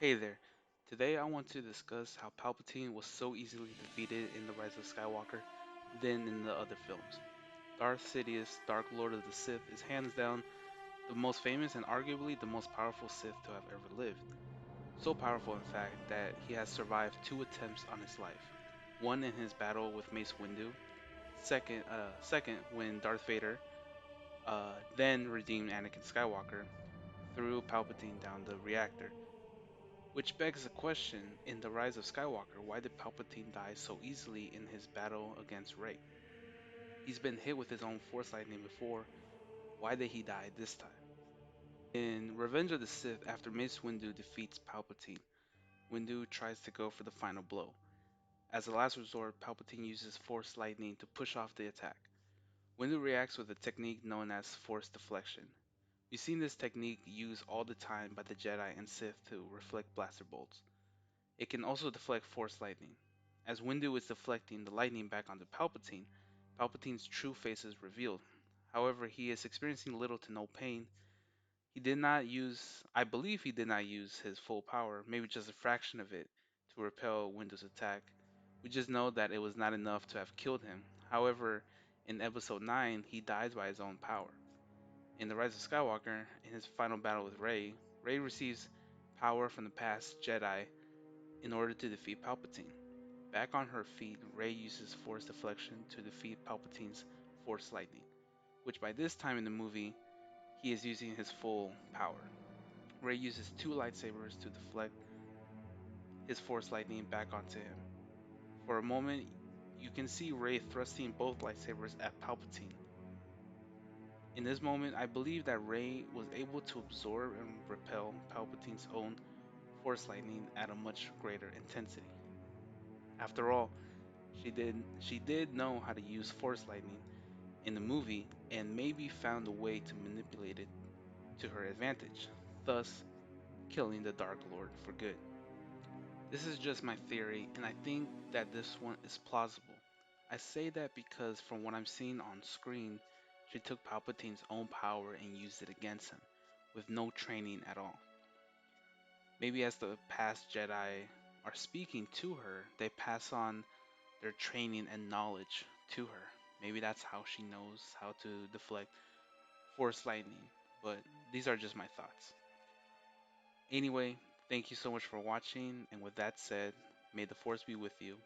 Hey there. Today I want to discuss how Palpatine was so easily defeated in The Rise of Skywalker than in the other films. Darth Sidious, Dark Lord of the Sith, is hands down the most famous and arguably the most powerful Sith to have ever lived. So powerful, in fact, that he has survived two attempts on his life. One in his battle with Mace Windu, second when Darth Vader then redeemed Anakin Skywalker, threw Palpatine down the reactor. Which begs the question, in The Rise of Skywalker, why did Palpatine die so easily in his battle against Rey? He's been hit with his own Force lightning before, why did he die this time? In Revenge of the Sith, after Mace Windu defeats Palpatine, Windu tries to go for the final blow. As a last resort, Palpatine uses Force lightning to push off the attack. Windu reacts with a technique known as Force deflection. We've seen this technique used all the time by the Jedi and Sith to reflect blaster bolts. It can also deflect Force lightning. As Windu is deflecting the lightning back onto Palpatine, Palpatine's true face is revealed. However, he is experiencing little to no pain. I believe he did not use his full power, maybe just a fraction of it, to repel Windu's attack. We just know that it was not enough to have killed him. However, in Episode 9, he dies by his own power. In The Rise of Skywalker, in his final battle with Rey, Rey receives power from the past Jedi in order to defeat Palpatine. Back on her feet, Rey uses Force deflection to defeat Palpatine's Force lightning, which by this time in the movie, he is using his full power. Rey uses two lightsabers to deflect his Force lightning back onto him. For a moment, you can see Rey thrusting both lightsabers at Palpatine. In this moment, I believe that Rey was able to absorb and repel Palpatine's own Force lightning at a much greater intensity. After all, she did know how to use Force lightning in the movie and maybe found a way to manipulate it to her advantage, thus killing the Dark Lord for good. This is just my theory, and I think that this one is plausible. I say that because from what I'm seeing on screen, she took Palpatine's own power and used it against him, with no training at all. Maybe as the past Jedi are speaking to her, they pass on their training and knowledge to her. Maybe that's how she knows how to deflect Force lightning, but these are just my thoughts. Anyway, thank you so much for watching, and with that said, may the Force be with you.